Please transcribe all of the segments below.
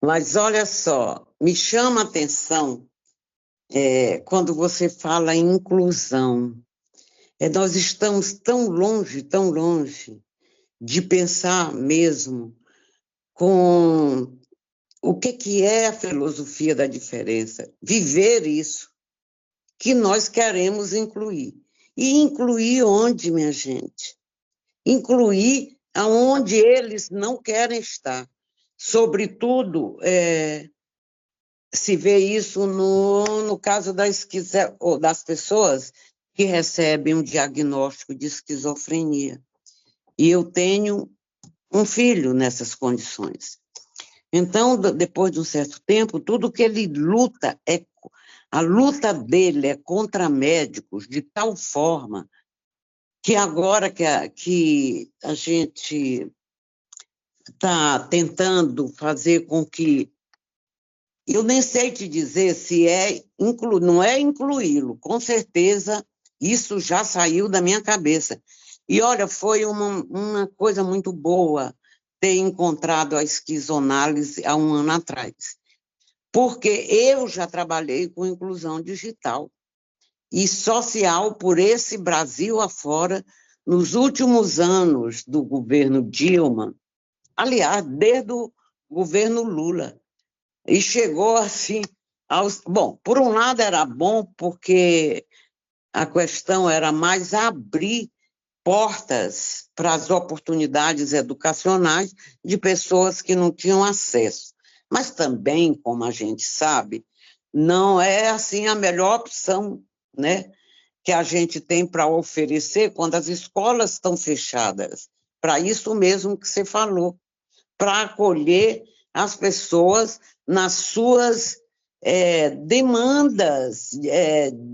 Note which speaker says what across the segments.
Speaker 1: Mas olha só, me chama a atenção quando você fala em inclusão. Nós estamos tão longe de pensar mesmo com o que é a filosofia da diferença, viver isso que nós queremos incluir. E incluir onde, minha gente? Incluir aonde eles não querem estar. Sobretudo, se vê isso no caso ou das pessoas que recebem um diagnóstico de esquizofrenia. E eu tenho um filho nessas condições. Então, depois de um certo tempo, tudo que ele luta a luta dele é contra médicos de tal forma que agora que a gente está tentando fazer com que eu nem sei te dizer se não é incluí-lo, com certeza isso já saiu da minha cabeça. E olha, foi uma coisa muito boa ter encontrado a esquizonálise há um ano atrás, porque eu já trabalhei com inclusão digital e social por esse Brasil afora nos últimos anos do governo Dilma, aliás, desde o governo Lula. E chegou assim Bom, por um lado era bom porque a questão era mais abrir portas para as oportunidades educacionais de pessoas que não tinham acesso. Mas também, como a gente sabe, não é assim a melhor opção, né, que a gente tem para oferecer quando as escolas estão fechadas. Para isso mesmo que você falou, para acolher as pessoas nas suas demandas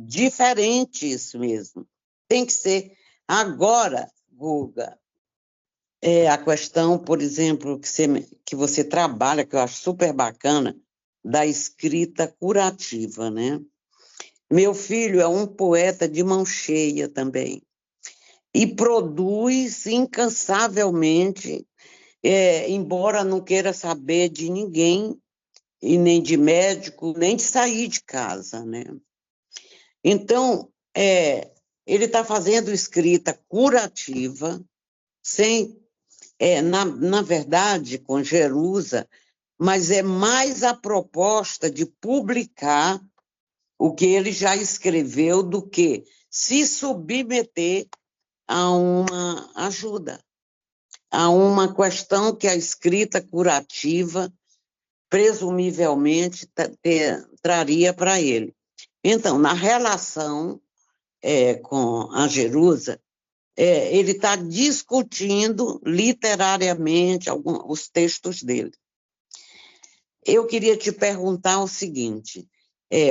Speaker 1: diferentes mesmo. Tem que ser. Agora, Guga, a questão, por exemplo, que você trabalha, que eu acho super bacana, da escrita curativa, né? Meu filho é um poeta de mão cheia também, e produz incansavelmente, embora não queira saber de ninguém, e nem de médico, nem de sair de casa, né? Então, ele está fazendo escrita curativa, na verdade, com Jerusa, mas é mais a proposta de publicar o que ele já escreveu do que se submeter a uma ajuda, a uma questão que a escrita curativa presumivelmente traria para ele. Então, na relação com a Jerusa, ele está discutindo literariamente os textos dele. Eu queria te perguntar o seguinte,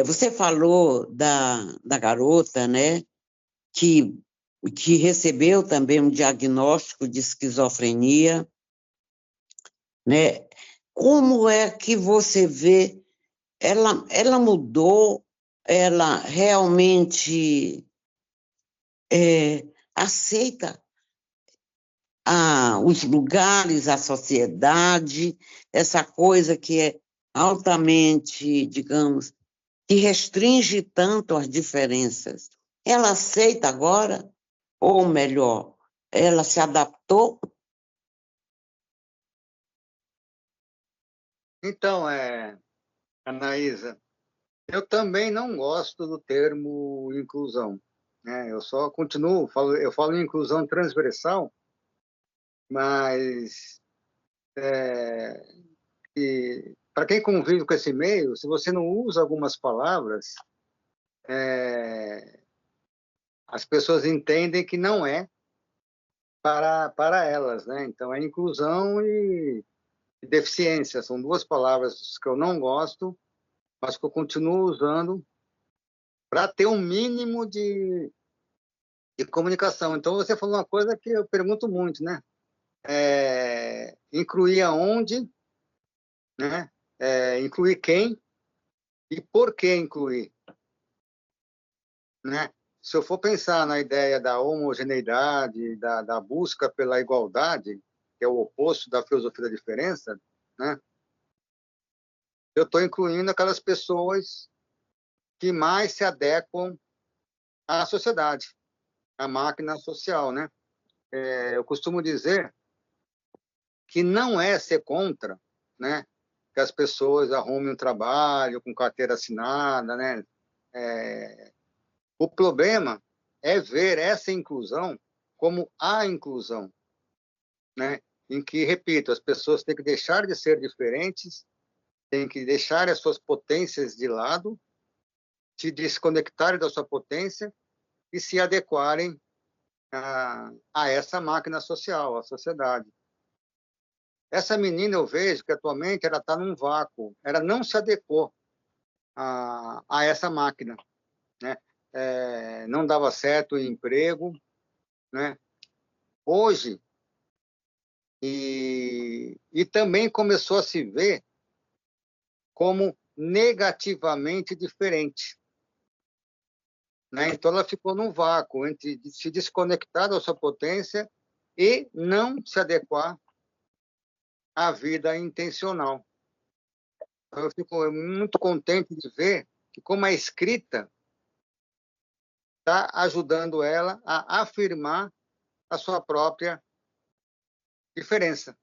Speaker 1: você falou da garota, né, que recebeu também um diagnóstico de esquizofrenia, né? Como é que você vê, ela mudou, ela realmente aceita os lugares, a sociedade, essa coisa que é altamente, digamos, que restringe tanto as diferenças. Ela aceita agora, ou melhor, ela se adaptou?
Speaker 2: Então, Anaísa, eu também não gosto do termo inclusão, né? Eu só continuo, eu falo em inclusão transversal, mas para quem convive com esse meio, se você não usa algumas palavras, as pessoas entendem que não é para elas, né? Então, é inclusão e deficiência, são duas palavras que eu não gosto, mas que eu continuo usando para ter um mínimo de comunicação. Então, você falou uma coisa que eu pergunto muito, né? Incluir aonde, né? Incluir quem e por que incluir, né? Se eu for pensar na ideia da homogeneidade, da busca pela igualdade, que é o oposto da filosofia da diferença, né? eu estou incluindo aquelas pessoas que mais se adequam à sociedade, à máquina social, né? Eu costumo dizer que não é ser contra, né, que as pessoas arrumem um trabalho com carteira assinada, né? O problema é ver essa inclusão como a inclusão, né? Em que, repito, as pessoas têm que deixar de ser diferentes, têm que deixar as suas potências de lado, se desconectarem da sua potência e se adequarem a essa máquina social, à sociedade. Essa menina, eu vejo que atualmente ela está num vácuo, ela não se adequou a essa máquina, né? Não dava certo o emprego, né? Hoje, e também começou a se ver como negativamente diferente, né? Então, ela ficou num vácuo entre se desconectar da sua potência e não se adequar à vida intencional. Então, eu fico muito contente de ver que, como a escrita está ajudando ela a afirmar a sua própria diferença,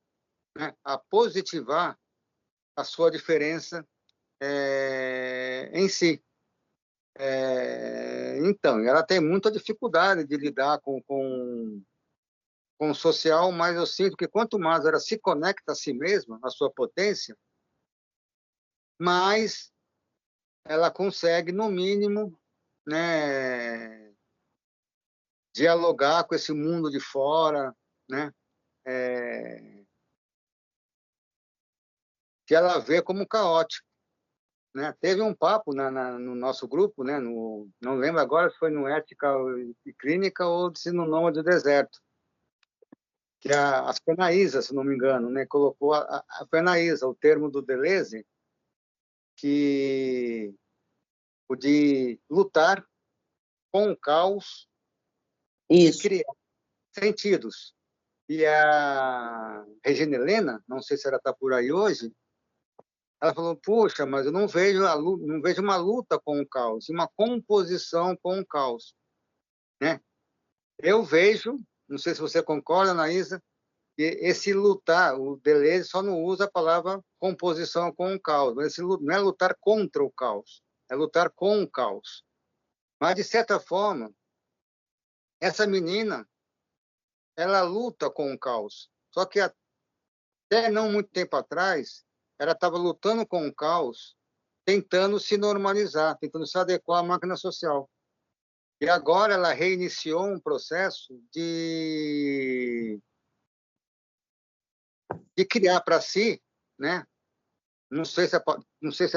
Speaker 2: né? A positivar a sua diferença em si. Então, ela tem muita dificuldade de lidar com o social, mas eu sinto que quanto mais ela se conecta a si mesma, à sua potência, mais ela consegue, no mínimo, né, dialogar com esse mundo de fora, né, que ela vê como caótico, né? Teve um papo no nosso grupo, né, não lembro agora se foi no Ética e Clínica ou se no Nômade do Deserto, que a Fenaísa, se não me engano, né, colocou a Fenaísa, o termo do Deleuze, que o de lutar com o caos e
Speaker 1: Isso.
Speaker 2: criar sentidos. E a Regina Helena, não sei se ela está por aí hoje, ela falou: puxa, mas eu não vejo não vejo uma luta com o caos, uma composição com o caos, né? Eu vejo, não sei se você concorda, Anaísa, que esse lutar, o Deleuze só não usa a palavra composição com o caos, mas esse não é lutar contra o caos, é lutar com o caos. Mas, de certa forma, essa menina, ela luta com o caos. Só que até não muito tempo atrás, ela estava lutando com o caos, tentando se normalizar, tentando se adequar à máquina social. E agora ela reiniciou um processo de criar para si, né? Não sei se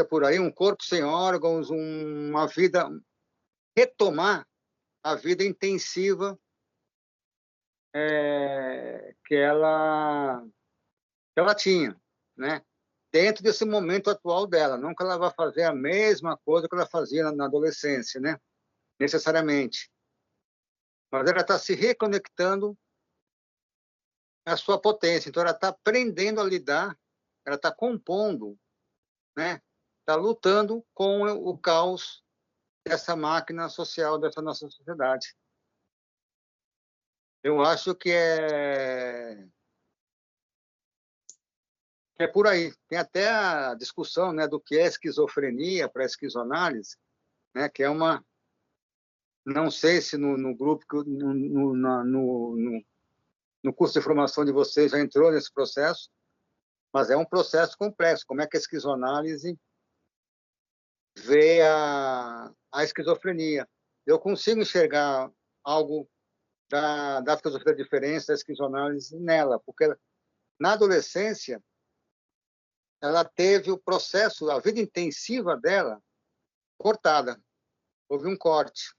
Speaker 2: é por aí, um corpo sem órgãos, uma vida, retomar a vida intensiva que ela tinha, né? Dentro desse momento atual dela, não que ela vá fazer a mesma coisa que ela fazia na adolescência, né? Necessariamente. Mas ela está se reconectando à sua potência, então ela está aprendendo a lidar, ela está compondo, né? Está lutando com o caos dessa máquina social, dessa nossa sociedade. Eu acho que é por aí. Tem até a discussão, né, do que é esquizofrenia para a esquizoanálise, né, que é uma... Não sei se no grupo, no curso de formação de vocês já entrou nesse processo, mas é um processo complexo. Como é que a esquizoanálise vê a esquizofrenia? Eu consigo enxergar algo da filosofia da diferença, da esquizoanálise nela, porque na adolescência ela teve o processo, a vida intensiva dela cortada. Houve um corte.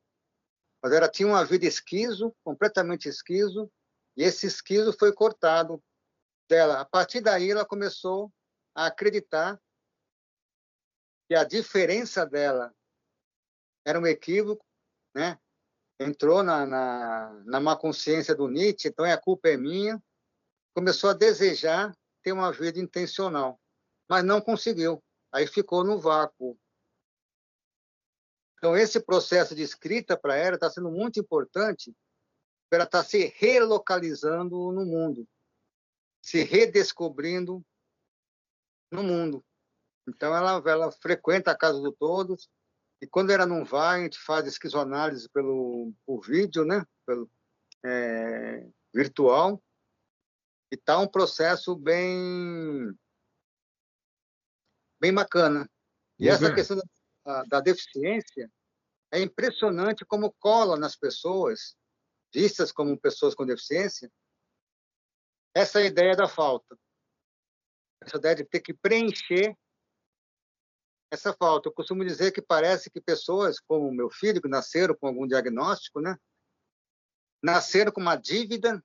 Speaker 2: Mas ela tinha uma vida esquizo, completamente esquizo, e esse esquizo foi cortado dela. A partir daí, ela começou a acreditar que a diferença dela era um equívoco, né? Entrou na má consciência do Nietzsche, então a culpa é minha. Começou a desejar ter uma vida intencional, mas não conseguiu. aí ficou no vácuo. Então, esse processo de escrita para ela está sendo muito importante para ela estar se relocalizando no mundo, se redescobrindo no mundo. Então, ela frequenta a Casa do Todos, e quando ela não vai, a gente faz esquizoanálise por vídeo, né? Pelo virtual, e está um processo bem bacana. E essa questão da deficiência é impressionante como cola nas pessoas, vistas como pessoas com deficiência, essa ideia da falta. Essa ideia de ter que preencher essa falta. Eu costumo dizer que parece que pessoas como meu filho, que nasceram com algum diagnóstico, né? Nasceram com uma dívida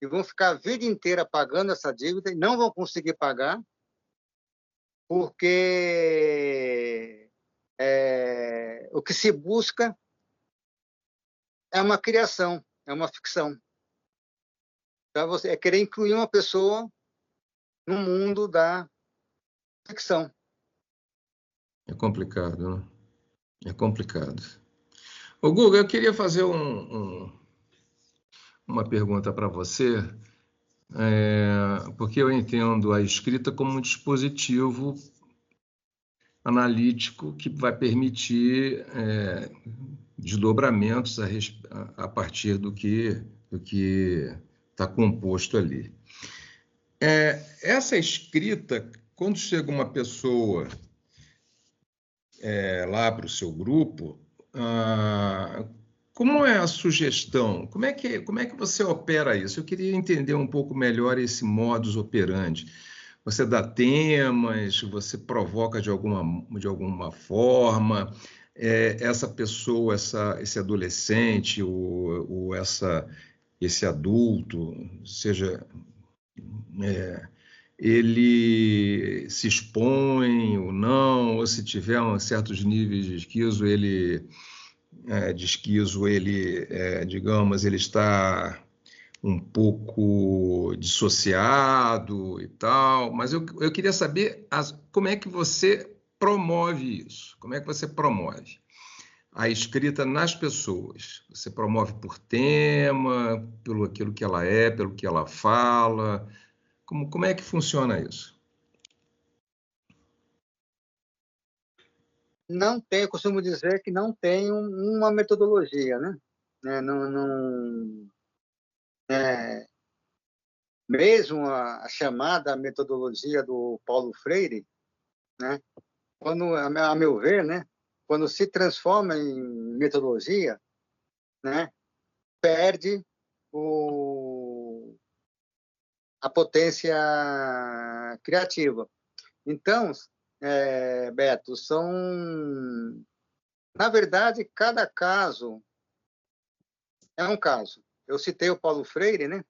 Speaker 2: e vão ficar a vida inteira pagando essa dívida e não vão conseguir pagar porque o que se busca é uma criação, é uma ficção. Então, você é querer incluir uma pessoa no mundo da ficção.
Speaker 3: É complicado, né? É complicado. Ô, Guga, eu queria fazer uma pergunta para você, porque eu entendo a escrita como um dispositivo analítico que vai permitir desdobramentos a partir do que está composto ali. Essa escrita, quando chega uma pessoa lá para o seu grupo, como é a sugestão? Como é que você opera isso? Eu queria entender um pouco melhor esse modus operandi. Você dá temas, você provoca de alguma forma, essa pessoa, esse adolescente ou esse adulto, seja ele se expõe ou não, ou se tiver certos níveis de esquizo, digamos, ele está um pouco dissociado e tal, mas eu queria saber como é que você promove isso, como é que você promove a escrita nas pessoas. Você promove por tema, pelo aquilo que ela é, pelo que ela fala. Como é que funciona isso?
Speaker 2: Não tem, eu costumo dizer que não tem uma metodologia, né? Mesmo a chamada metodologia do Paulo Freire, né? Quando, a meu ver, né? Quando se transforma em metodologia, né? Perde a potência criativa. Então, Beto, na verdade, cada caso é um caso. Eu citei o Paulo Freire, né?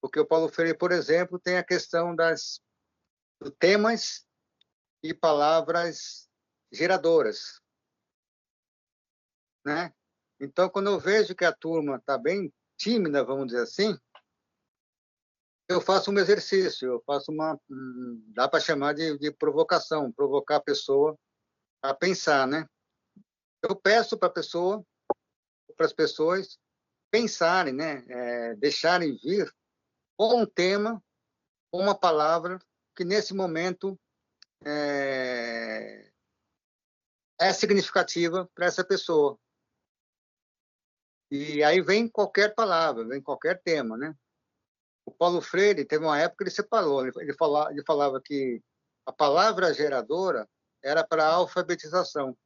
Speaker 2: Porque o Paulo Freire, por exemplo, tem a questão dos temas e palavras geradoras, né? Então, quando eu vejo que a turma está bem tímida, vamos dizer assim, eu faço um exercício, dá para chamar de provocação, provocar a pessoa a pensar, né? Eu peço para as pessoas pensarem, né? Deixarem vir ou um tema, ou uma palavra que nesse momento é significativa para essa pessoa. E aí vem qualquer palavra, vem qualquer tema, né? O Paulo Freire teve uma época que ele separou, ele falava que a palavra geradora era para a alfabetização.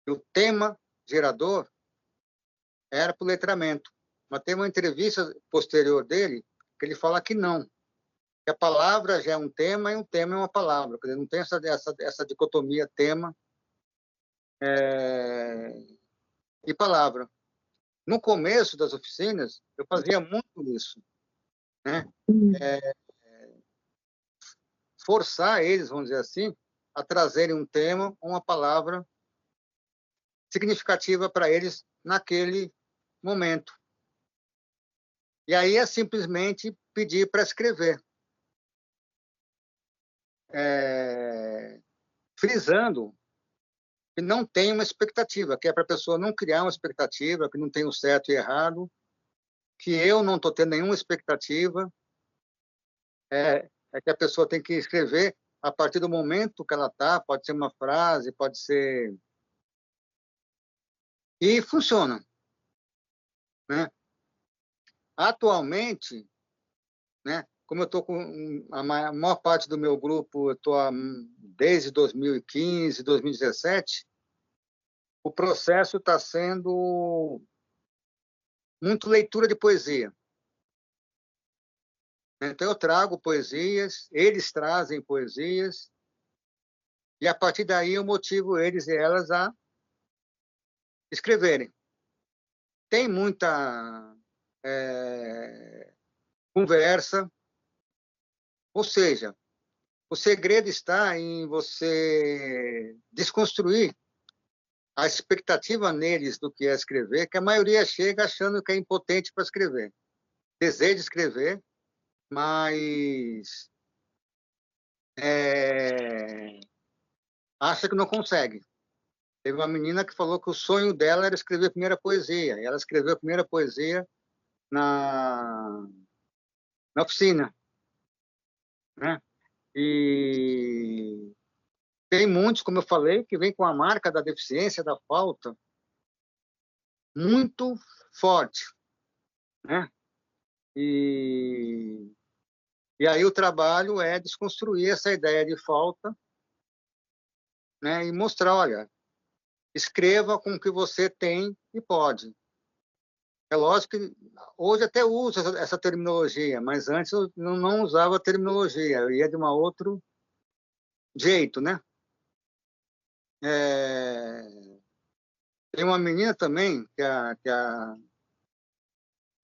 Speaker 2: E o tema gerador era para o letramento. Mas tem uma entrevista posterior dele que ele fala que não, que a palavra já é um tema e um tema é uma palavra. Quer dizer, não tem essa dicotomia tema e palavra. No começo das oficinas, eu fazia muito isso, né? Forçar eles, vamos dizer assim, a trazerem um tema, uma palavra significativa para eles naquele momento. E aí é simplesmente pedir para escrever. frisando que não tem uma expectativa, que é para a pessoa não criar uma expectativa, que não tem o certo e errado, que eu não estou tendo nenhuma expectativa, é que a pessoa tem que escrever a partir do momento que ela está, pode ser uma frase, pode ser... E funciona, né? Atualmente, né, como eu estou com a maior parte do meu grupo, eu estou desde 2015, 2017, o processo está sendo muito leitura de poesia. Então, eu trago poesias, eles trazem poesias, e a partir daí eu motivo eles e elas a escreverem. Tem muita conversa, ou seja, o segredo está em você desconstruir a expectativa neles do que é escrever, que a maioria chega achando que é impotente para escrever. Deseja escrever, mas acha que não consegue. Teve uma menina que falou que o sonho dela era escrever a primeira poesia. E ela escreveu a primeira poesia na oficina, né? E tem muitos, como eu falei, que vêm com a marca da deficiência, da falta, muito forte, né? E aí o trabalho é desconstruir essa ideia de falta, né? E mostrar, olha, escreva com o que você tem e pode. É lógico que hoje até uso essa terminologia, mas antes eu não usava a terminologia, eu ia de um outro jeito, né? Tem uma menina também, que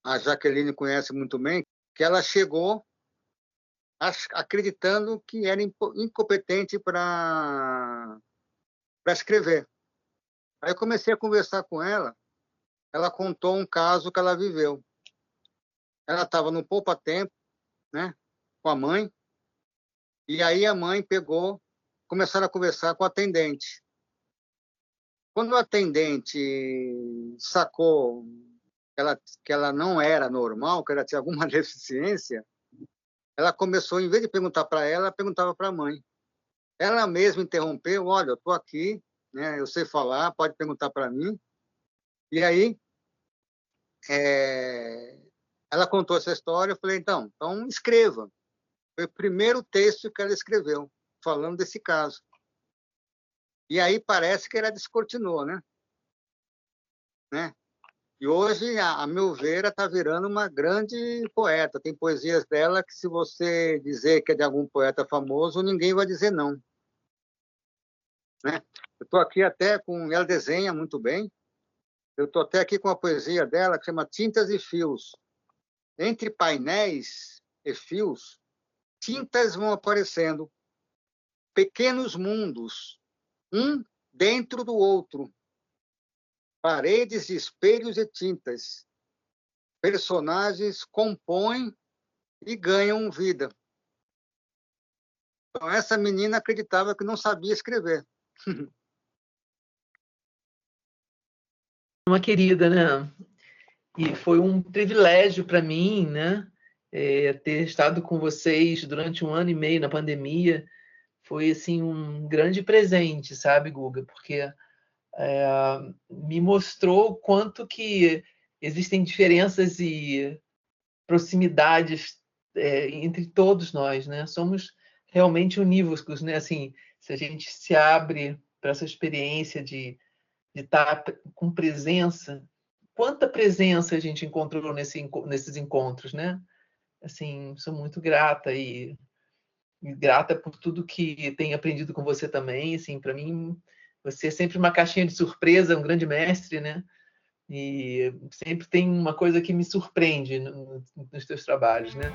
Speaker 2: a Jaqueline conhece muito bem, que ela chegou acreditando que era incompetente para escrever. Aí eu comecei a conversar com ela, ela contou um caso que ela viveu. Ela estava no poupa-tempo, né, com a mãe, e aí a mãe pegou, começaram a conversar com o atendente. Quando o atendente sacou que ela não era normal, que ela tinha alguma deficiência, ela começou, em vez de perguntar para ela perguntava para a mãe. Ela mesma interrompeu, olha, eu estou aqui, né, eu sei falar, pode perguntar para mim. E aí, ela contou essa história, eu falei, então escreva. Foi o primeiro texto que ela escreveu, falando desse caso. E aí parece que ela descortinou, né? E hoje, a meu ver, ela está virando uma grande poeta. Tem poesias dela que, se você dizer que é de algum poeta famoso, ninguém vai dizer não. Né? Eu estou aqui até com... Ela desenha muito bem. Eu estou até aqui com a poesia dela, que chama Tintas e Fios. Entre painéis e fios, tintas vão aparecendo. Pequenos mundos, um dentro do outro. Paredes, espelhos e tintas. Personagens compõem e ganham vida. Então, essa menina acreditava que não sabia escrever.
Speaker 4: Uma querida, né? E foi um privilégio para mim, né? Ter estado com vocês durante 1 ano e meio na pandemia. Foi, assim, um grande presente, sabe, Guga? Porque me mostrou o quanto que existem diferenças e proximidades entre todos nós, né? Somos realmente unívocos, né? Assim, se a gente se abre para essa experiência de estar com presença, quanta presença a gente encontrou nesses encontros, né? Assim, sou muito grata e grata por tudo que tenho aprendido com você também. Assim, para mim, você é sempre uma caixinha de surpresa, um grande mestre, né? E sempre tem uma coisa que me surpreende nos teus trabalhos, né?